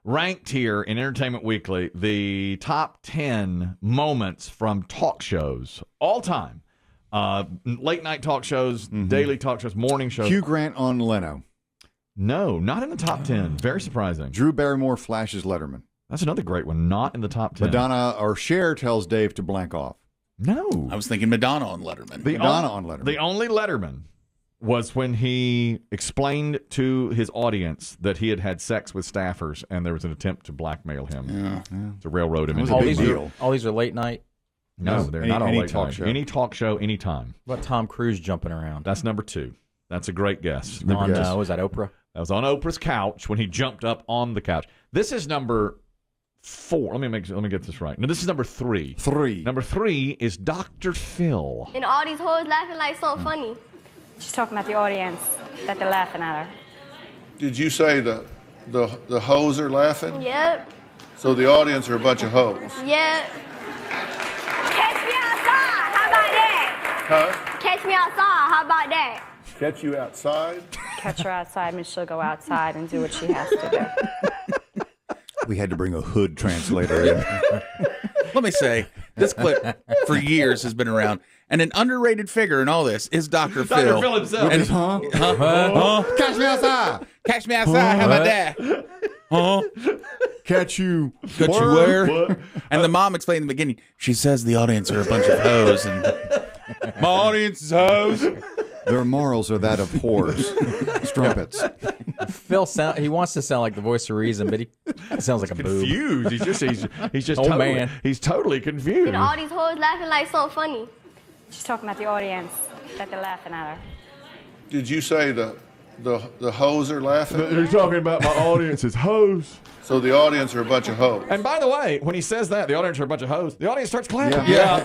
ranked here in Entertainment Weekly the top 10 moments from talk shows all time. Late night talk shows, daily talk shows, morning shows. Hugh Grant on Leno. No, not in the top 10. Very surprising. Drew Barrymore flashes Letterman. That's another great one. Not in the top 10. Madonna or Cher tells Dave to blank off. No. I was thinking Madonna on Letterman. Madonna on Letterman. The only Letterman was when he explained to his audience that he had had sex with staffers and there was an attempt to blackmail him to railroad him. That was a big deal. All these are late night? No, they're not all any late talk night. show. Any talk show, anytime. What about Tom Cruise jumping around? That's number 2. That's a great guess. Was that Oprah? That was on Oprah's couch when he jumped up on the couch. This is number 4. Let me get this right. No, this is number 3. 3. Number 3 is Dr. Phil. And all these hoes laughing like so funny. She's talking about the audience, that they're laughing at her. Did you say the hoes are laughing? Yep. So the audience are a bunch of hoes? Yep. Catch me outside. How about that? Huh? Catch me outside. How about that? Catch you outside? Catch her outside and she'll go outside and do what she has to do. We had to bring a hood translator in. Let me say, this clip for years has been around. And an underrated figure in all this is Dr. Phil. Dr. Phil himself. And, Catch me outside. Catch me outside. How about that? Catch you. Catch you where? And the mom explained in the beginning, she says the audience are a bunch of hoes. And my audience is hoes. Their morals are that of whores. Strumpets. Phil he wants to sound like the voice of reason, but he sounds like a boob. Confused. He's just Oh, totally, man. He's totally confused. And all these hoes laughing like so funny. She's talking about the audience, that they're laughing at her. Did you say the hoes are laughing? You're talking about my audience is hoes. So the audience are a bunch of hoes? And by the way, when he says that, the audience are a bunch of hoes, the audience starts clapping. Yeah.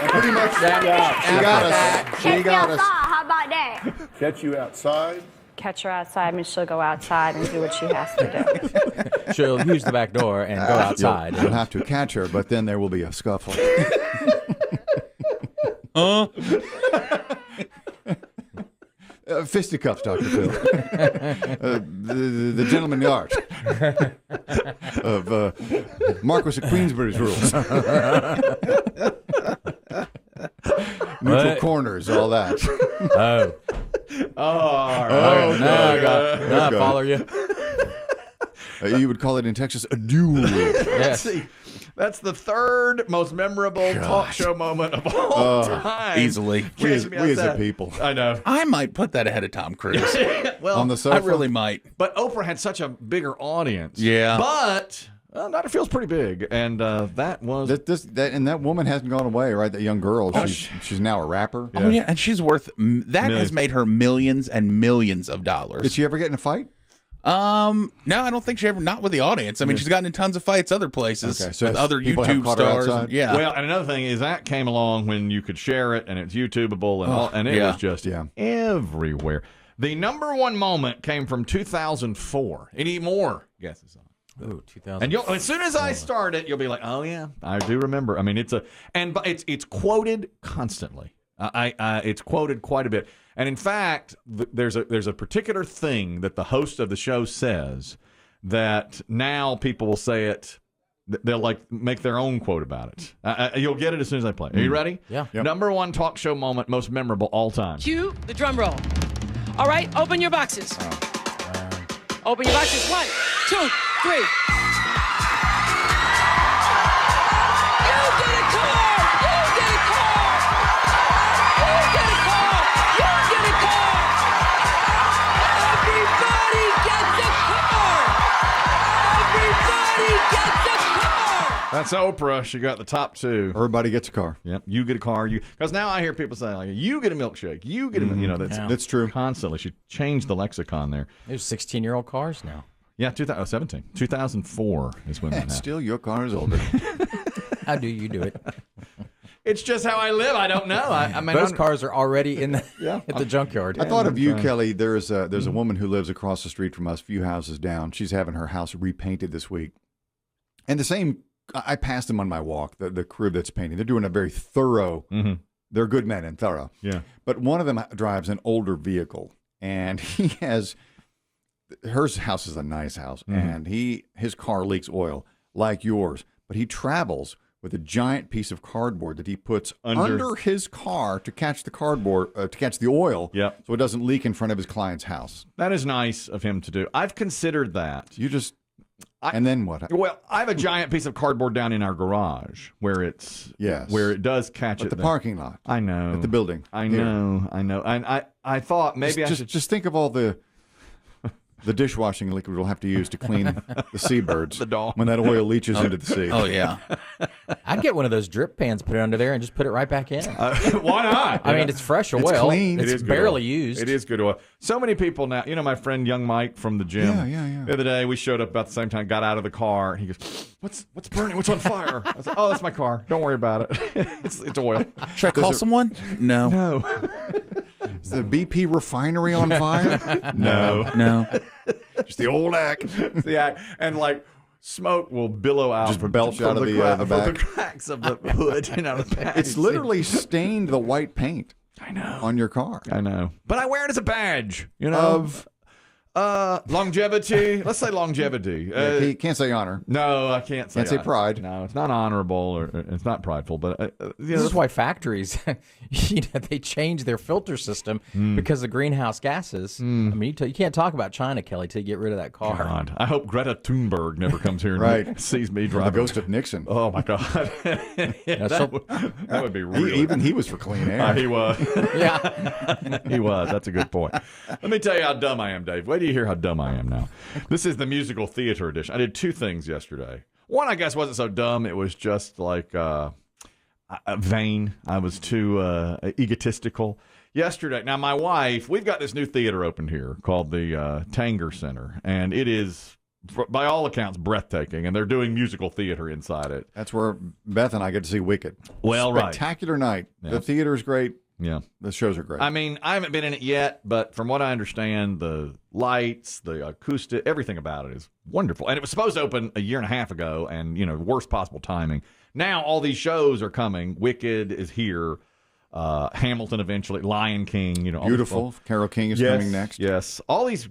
Pretty much. She got us. Catch She me got outside. us. How about that? Catch you outside? Catch her outside and she'll go outside and do what she has to do. She'll use the back door and go outside. You'll have to catch her, but then there will be a scuffle. Fisticuffs, Dr. Phil. The gentleman art of Marquis of Queensbury's rules. Neutral corners, all that. All right. Now I follow you. You would call it in Texas a duel. Yes. That's the third most memorable talk show moment of all time. Easily. We as a people. I know. I might put that ahead of Tom Cruise. Well, On the sofa. I really might. but Oprah had such a bigger audience. Yeah. But Dr. Phil's pretty big, and that was. That woman hasn't gone away, right? That young girl. She's now a rapper. Oh, yeah. And she's worth, that Millions. has made her millions and millions of dollars. Did she ever get in a fight? No, I don't think she ever, not with the audience. I mean, she's gotten in tons of fights other places Okay, so with other people have YouTube caught her stars. outside? Yeah. Well, and another thing is that came along when you could share it and it's YouTubeable and all, and it yeah. was just Yeah. everywhere. The number one moment came from 2004. Any more guesses on it? Ooh, 2000. And as soon as I start it, you'll be like, "Oh yeah, I do remember." I mean, it's quoted constantly. It's quoted quite a bit, and in fact, there's a particular thing that the host of the show says that now people will say it. They'll like make their own quote about it. You'll get it as soon as I play. Are you ready? Yeah. Yep. Number one talk show moment, most memorable all time. Cue the drum roll. All right, open your boxes. Open your boxes. 1, 2, 3. You get a car! You get a car! You get a car! You get a car! Everybody gets a car! Everybody gets a car! That's Oprah. She got the top two. Everybody gets a car. Yep. You get a car. Because now I hear people say, like, you get a milkshake. You get a, That's true. Constantly. She changed the lexicon there. There's 16-year-old cars now. Yeah, 2017. 2004 is when that happened. Still, your car is older. How do you do it? It's just how I live. I don't know. I mean, Those cars are already in the at the junkyard. I thought of you, Kelly. There's a woman who lives across the street from us, a few houses down. She's having her house repainted this week. And the same, I passed them on my walk, the crew that's painting. They're doing a very thorough, they're good men and thorough. Yeah. But one of them drives an older vehicle, and he has her house is a nice house, and his car leaks oil like yours, but he travels with a giant piece of cardboard that he puts under his car to catch the cardboard, to catch the oil, so it doesn't leak in front of his client's house. That is nice of him to do. I've considered that. And then what? Well, I have a giant piece of cardboard down in our garage where where it does catch at it. the parking lot. I know. At the building. I know. And I thought maybe just think of all the dishwashing liquid we'll have to use to clean the seabirds when that oil leaches into the sea. Oh, yeah. I'd get one of those drip pans, put it under there, and just put it right back in. Why not? I mean, it's fresh oil. It's clean. It's barely used. It is good oil. So many people now, my friend young Mike from the gym. Yeah. The other day, we showed up about the same time, got out of the car. He goes, what's burning? What's on fire? I said, oh, that's my car. Don't worry about it. It's oil. Should I call someone? No. No. Is the BP refinery on fire? No. Just the old act. The act. And like smoke will billow out Just from belch out of the back. from the cracks of the hood. The back. It's literally stained the white paint. I know. On your car. I know. But I wear it as a badge, of longevity. Let's say longevity. You can't say honor. No, I can't say. Can't say pride. No, it's not honorable or it's not prideful. But this is why factories, they change their filter system because of greenhouse gases. I mean, you can't talk about China, Kelly, till you get rid of that car. God, I hope Greta Thunberg never comes here and sees me driving. The ghost of Nixon. Oh my God, that would be real. Even he was for clean air. He was. Yeah, he was. That's a good point. Let me tell you how dumb I am, Dave. Wait till you hear how dumb I am now. This is the musical theater edition. I did two things yesterday. One, I guess, wasn't so dumb. It was just like vain. I was too egotistical. Yesterday, now my wife, we've got this new theater opened here called the Tanger Center, and it is, by all accounts, breathtaking, and they're doing musical theater inside it. That's where Beth and I get to see Wicked. Well, Spectacular night. Yeah. The theater is great. Yeah. The shows are great. I mean, I haven't been in it yet, but from what I understand, the lights, the acoustic, everything about it is wonderful. And it was supposed to open a year and a half ago, and, worst possible timing. Now all these shows are coming. Wicked is here. Hamilton eventually. Lion King. Beautiful. Carole King is coming next. Yes. All these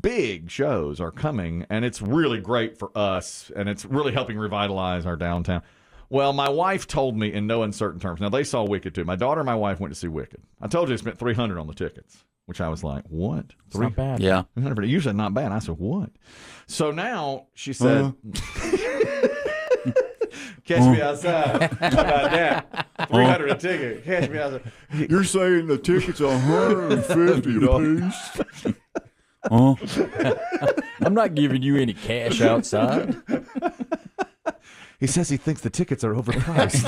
big shows are coming, and it's really great for us, and it's really helping revitalize our downtown. Well, my wife told me in no uncertain terms. Now, they saw Wicked, too. My daughter and my wife went to see Wicked. I told you they spent $300 on the tickets, which I was like, what? It's not bad. Yeah. $300. You said not bad. I said, what? So now she said, catch me outside. How about that? $300 a ticket. Catch me outside. You're saying the ticket's $150 a piece? I'm not giving you any cash outside. He says he thinks the tickets are overpriced.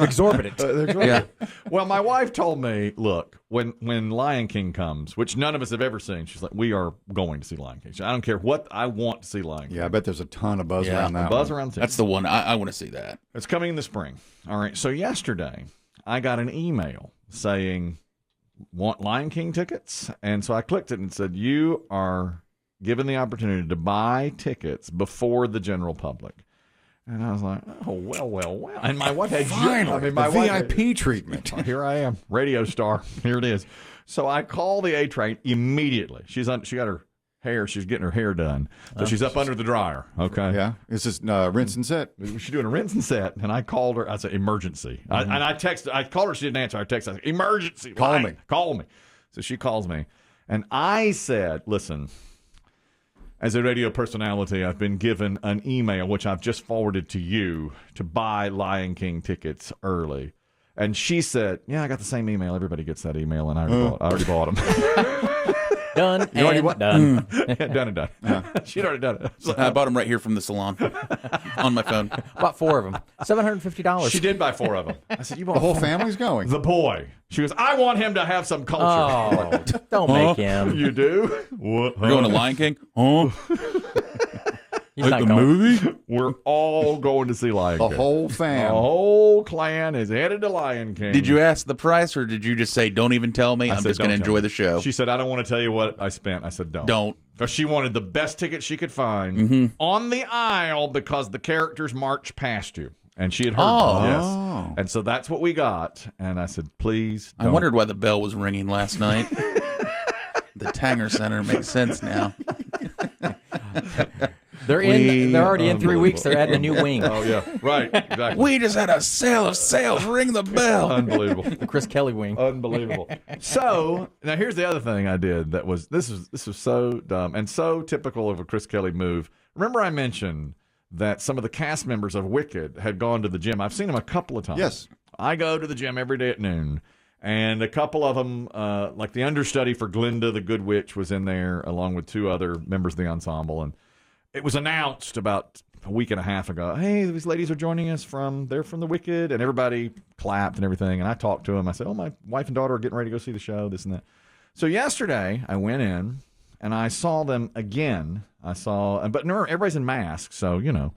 Exorbitant. Yeah. Well, my wife told me, look, when Lion King comes, which none of us have ever seen, she's like, we are going to see Lion King. I don't care what, I want to see Lion King. Yeah, I bet there's a ton of buzz around that one. That's the one. I want to see that. It's coming in the spring. All right. So yesterday, I got an email saying, want Lion King tickets? And so I clicked it and it said, you are given the opportunity to buy tickets before the general public. And I was like, oh, well. And my wife had my VIP treatment. Oh, here I am, radio star. Here it is. So I call the A train immediately. She got her hair. She's getting her hair done. So she's up under the dryer. Okay. Yeah. It's just rinse and set. She's doing a rinse and set. And I called her. I said, emergency. And I texted. I called her. She didn't answer. I texted. I said, emergency. Call me. So she calls me. And I said, listen, as a radio personality, I've been given an email, which I've just forwarded to you, to buy Lion King tickets early. And she said, yeah, I got the same email. Everybody gets that email, and I already bought them. Done. You already what? Done. Yeah, done and done. Yeah. She'd already done it. So, I bought them right here from the salon on my phone. Bought 4 of them. $750. She did buy 4 of them. I said, you bought the whole family's going. The boy. She goes, I want him to have some culture. Oh, don't make him. You do? What? We're going to Lion King? Huh? He's not the going. movie? We're all going to see Lion King. The whole fam. The whole clan is headed to Lion King. Did you ask the price, or did you just say, don't even tell me? I'm just going to enjoy the show? She said, I don't want to tell you what I spent. I said, don't. Don't. Because she wanted the best ticket she could find on the aisle because the characters march past you. And she had heard them. Yes. And so that's what we got. And I said, please don't. I wondered why the bell was ringing last night. The Tanger Center makes sense now. They're already in 3 weeks. They're adding a new wing. Oh yeah, right. Exactly. We just had a sale of sales. Ring the bell. Unbelievable. The Chris Kelly wing. Unbelievable. So now here's the other thing I did that was this was so dumb and so typical of a Chris Kelly move. Remember I mentioned that some of the cast members of Wicked had gone to the gym. I've seen them a couple of times. Yes. I go to the gym every day at noon. And a couple of them, like the understudy for Glinda the Good Witch was in there along with 2 other members of the ensemble. And it was announced about a week and a half ago, hey, these ladies are joining us they're from the Wicked. And everybody clapped and everything. And I talked to them. I said, oh, my wife and daughter are getting ready to go see the show, this and that. So yesterday I went in and I saw them again. But remember, everybody's in masks. So, you know.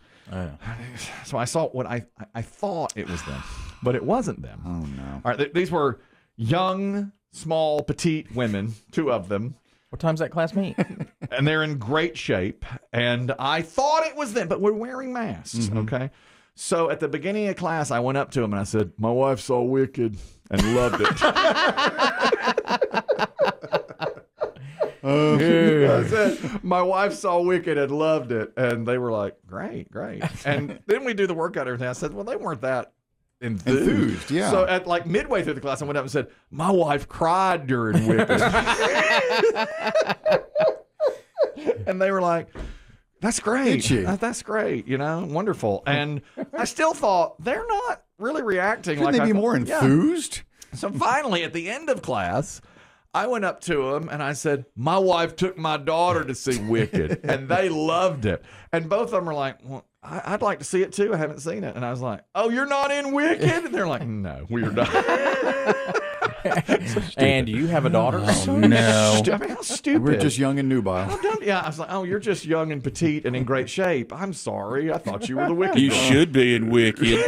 So I saw what I thought it was them, but it wasn't them. Oh, no. All right, these were young, small, petite women, 2 of them. What time's that class meet? And they're in great shape. And I thought it was them, but we're wearing masks, okay? So at the beginning of class, I went up to them and I said, my wife saw Wicked and loved it. I said, my wife saw Wicked and loved it. And they were like, great. And then we do the workout and everything. I said, well, they weren't that enthused, yeah. So at like midway through the class, I went up and said, my wife cried during Wicked. And they were like, that's great. That's great, wonderful. And I still thought they're not really reacting. Shouldn't they be more enthused? Yeah. So finally, at the end of class, I went up to them and I said, my wife took my daughter to see Wicked and they loved it. And both of them were like, well, I'd like to see it too. I haven't seen it. And I was like, oh, you're not in Wicked? And they're like, no, we're not. And do you have a daughter? Oh, no. I mean, how stupid. We're just young and nubile. Yeah, I was like, oh, you're just young and petite and in great shape. I'm sorry. I thought you were the Wicked. You girl. should be in Wicked.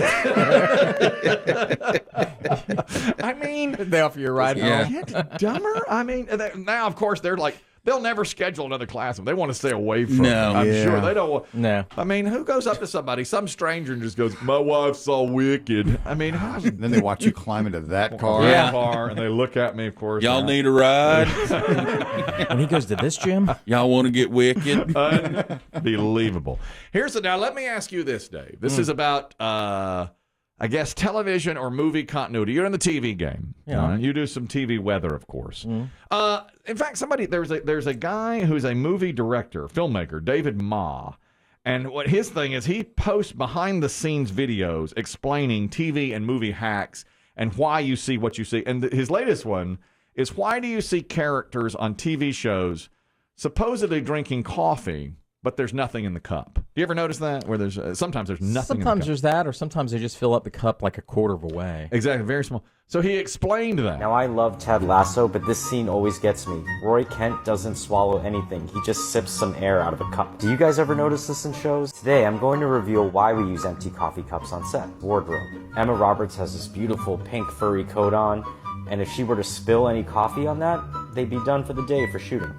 I mean, They offer you a ride home. get dumber. I mean, now, of course, they're like, they'll never schedule another class. They want to stay away from it. I'm sure. They don't want. No. I mean, who goes up to somebody, some stranger, and just goes, my wife saw Wicked? I mean, Then they watch you climb into that car. car, and they look at me, of course. Y'all need a ride? And he goes to this gym? Y'all want to get Wicked? Unbelievable. Now let me ask you this, Dave. This is about, I guess, television or movie continuity. You're in the TV game. Yeah. You do some TV weather, of course. In fact, there's a guy who's a movie director, filmmaker, David Ma. And what his thing is, he posts behind-the-scenes videos explaining TV and movie hacks and why you see what you see. And his latest one is, why do you see characters on TV shows supposedly drinking coffee, but there's nothing in the cup? Do you ever notice that? Where there's sometimes there's nothing in the cup. Sometimes there's that, or sometimes they just fill up the cup like a quarter of a way. Exactly, very small. So he explained that. Now, I love Ted Lasso, but this scene always gets me. Roy Kent doesn't swallow anything. He just sips some air out of a cup. Do you guys ever notice this in shows? Today, I'm going to reveal why we use empty coffee cups on set. Wardrobe. Emma Roberts has this beautiful pink furry coat on, and if she were to spill any coffee on that, they'd be done for the day for shooting.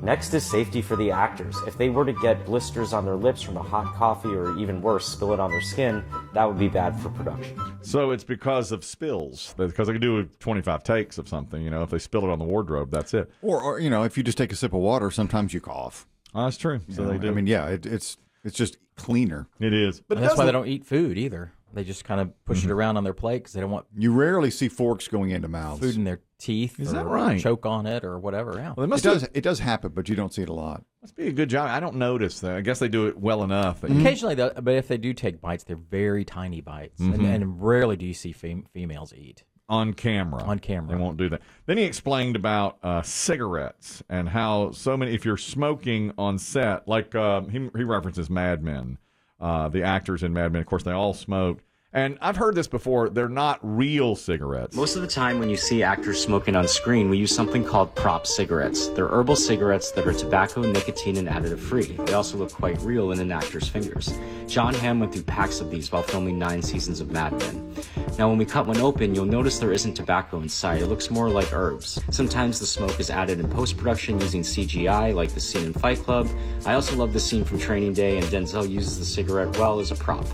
Next is safety for the actors. If they were to get blisters on their lips from a hot coffee, or even worse, spill it on their skin, that would be bad for production. So it's because of spills. Because they can do 25 takes of something. If they spill it on the wardrobe, that's it. Or if you just take a sip of water, sometimes you cough. Oh, that's true. So they do. I mean, yeah, it's just cleaner. It is. But And that's why they don't eat food either. They just kind of push it around on their plate because they don't want You rarely see forks going into mouths. food in their teeth. Is or that right? Choke on it or whatever. Yeah. Well, It does happen, but you don't see it a lot. Must be a good job. I don't notice that. I guess they do it well enough. That Occasionally, though, but if they do take bites, they're very tiny bites. And rarely do you see females eat. On camera. On camera. They won't do that. Then he explained about cigarettes and how so many, if you're smoking on set, like he references Mad Men, the actors in Mad Men, of course, they all smoke. And I've heard this before, they're not real cigarettes. Most of the time when you see actors smoking on screen, we use something called prop cigarettes. They're herbal cigarettes that are tobacco, nicotine, and additive free. They also look quite real in an actor's fingers. John Hamm went through packs of these while filming 9 seasons of Mad Men. Now when we cut one open, you'll notice there isn't tobacco inside. It looks more like herbs. Sometimes the smoke is added in post-production using CGI, like the scene in Fight Club. I also love the scene from Training Day, and Denzel uses the cigarette well as a prop.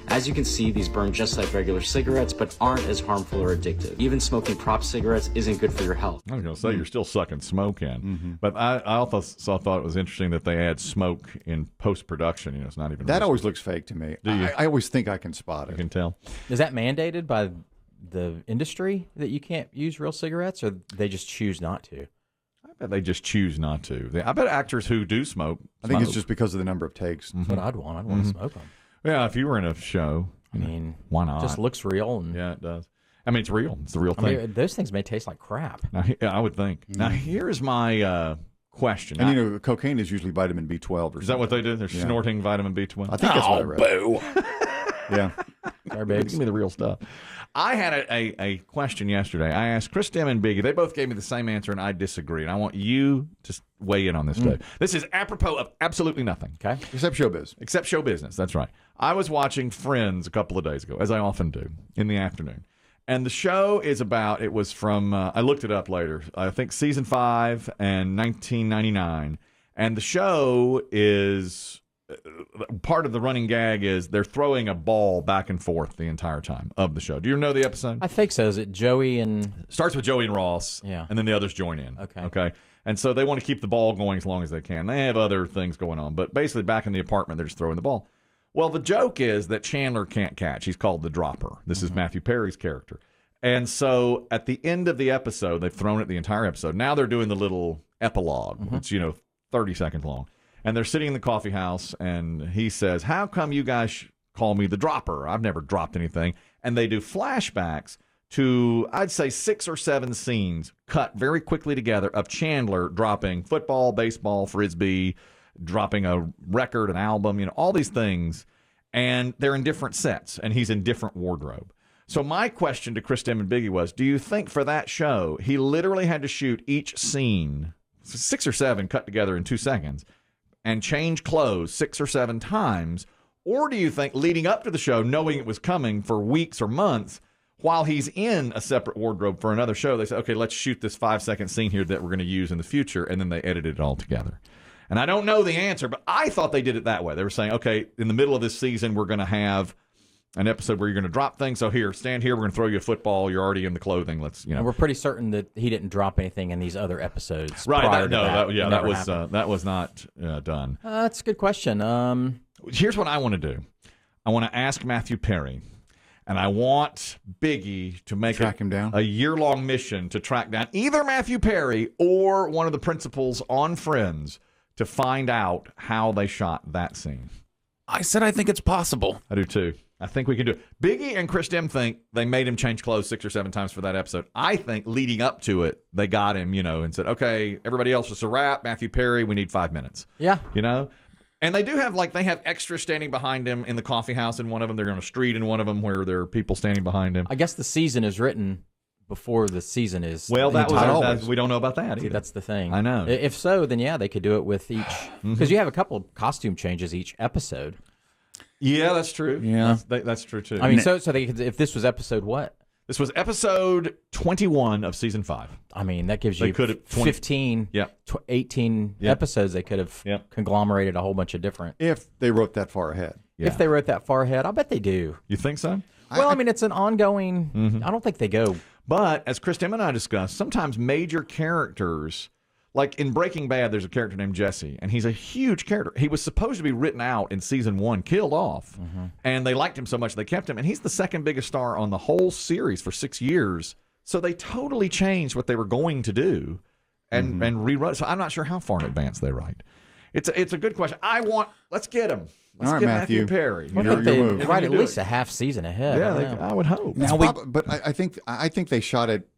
As you can see, these burn just like regular cigarettes, but aren't as harmful or addictive. Even smoking prop cigarettes isn't good for your health. I was going to say, you're still sucking smoke in. But I also thought it was interesting that they add smoke in post-production. It's not even... That always looks fake to me. Do you? I always think I can spot it. You can tell. Is that mandated by the industry that you can't use real cigarettes, or they just choose not to? I bet they just choose not to. I bet actors who do smoke. I think it's just because of the number of takes. That's what I'd want. I'd want to smoke them. Yeah, if you were in a show, I mean, why not? It just looks real. And, yeah, it does. I mean, it's real. It's the real thing. I mean, those things may taste like crap. Now, I would think. Now, here's my question. And cocaine is usually vitamin B12 or something. Is that what they do? They're snorting vitamin B12? I think that's what I read. Boo. Yeah. Sorry, babes. Give me the real stuff. I had a question yesterday. I asked Chris Demm and Biggie. They both gave me the same answer, and I disagree. And I want you to weigh in on this, Dave. This is apropos of absolutely nothing. Okay. Except showbiz. Except show business. That's right. I was watching Friends a couple of days ago, as I often do, in the afternoon. And the show is about, it was from, I looked it up later, I think season 5 and 1999. And the show is... part of the running gag is they're throwing a ball back and forth the entire time of the show. Do you know the episode? I think so. Is it Joey and... Starts with Joey and Ross, Yeah. and then the others join in. Okay. And so they want to keep the ball going as long as they can. They have other things going on, but basically back in the apartment, they're just throwing the ball. Well, the joke is that Chandler can't catch. He's called the dropper. This is Matthew Perry's character. And so at the end of the episode, they've thrown it the entire episode. Now they're doing the little epilogue. It's, 30 seconds long. And they're sitting in the coffee house, and he says, how come you guys call me the dropper? I've never dropped anything. And they do flashbacks to, I'd say, 6 or 7 scenes cut very quickly together of Chandler dropping football, baseball, frisbee, dropping a record, an album, all these things. And they're in different sets, and he's in different wardrobe. So my question to Chris Demm and Biggie was, do you think for that show, he literally had to shoot each scene, 6 or 7 cut together in 2 seconds, and change clothes 6 or 7 times? Or do you think leading up to the show, knowing it was coming for weeks or months, while he's in a separate wardrobe for another show, they said, okay, let's shoot this 5-second scene here that we're going to use in the future, and then they edited it all together? And I don't know the answer, but I thought they did it that way. They were saying, okay, in the middle of this season, we're going to have an episode where you're going to drop things. So here, stand here. We're going to throw you a football. You're already in the clothing. Let's, And we're pretty certain that he didn't drop anything in these other episodes. Right. prior to That was not done. That's a good question. Here's what I want to do. I want to ask Matthew Perry, and I want Biggie to make Track him down. a year-long mission to track down either Matthew Perry or one of the principals on Friends to find out how they shot that scene. I said I think it's possible. I do too. I think we can do it. Biggie and Chris Demm think they made him change clothes 6 or 7 times for that episode. I think leading up to it, they got him, and said, okay, everybody else, it's a wrap. Matthew Perry, we need 5 minutes. Yeah. And they do have, they have extras standing behind him in the coffee house in one of them. They're on a street in one of them where there are people standing behind him. I guess the season is written before the season is. Well, we don't know about that either. See, that's the thing. I know. If so, then yeah, they could do it with each. Because you have a couple of costume changes each episode. Yeah, that's true. Yeah. That's true, too. I mean, so they could, if this was episode what? This was episode 21 of season 5. I mean, that gives you 15, 18 episodes. They could have conglomerated a whole bunch of different. If they wrote that far ahead. Yeah. If they wrote that far ahead, I bet they do. You think so? Well, I mean, it's an ongoing. I don't think they go. But as Chris Demm and I discussed, sometimes major characters, like in Breaking Bad, there's a character named Jesse, and he's a huge character. He was supposed to be written out in season 1, killed off, and they liked him so much they kept him. And he's the second biggest star on the whole series for 6 years. So they totally changed what they were going to do and rewrote. So I'm not sure how far in advance they write. It's a good question. Let's get him. Let's All right, get Matthew Perry. I think they write at least a half season ahead. Yeah, I would hope. But I think they shot it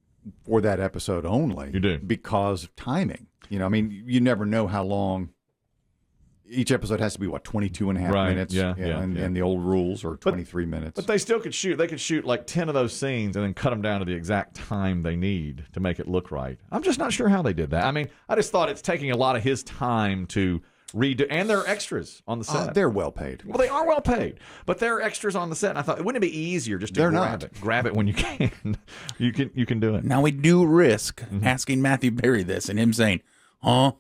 for that episode only. You do. Because of timing. I mean, you never know how long. Each episode has to be, 22 and a half minutes? And the old rules are 23 minutes. But they still could shoot. They could shoot 10 of those scenes and then cut them down to the exact time they need to make it look right. I'm just not sure how they did that. I mean, I just thought it's taking a lot of his time to redo. And there are extras on the set. They're well paid. Well, they are well paid. But there are extras on the set. And I thought, wouldn't it be easier just to grab it when you can? You can do it. Now, we do risk asking Matthew Perry this and him saying, huh?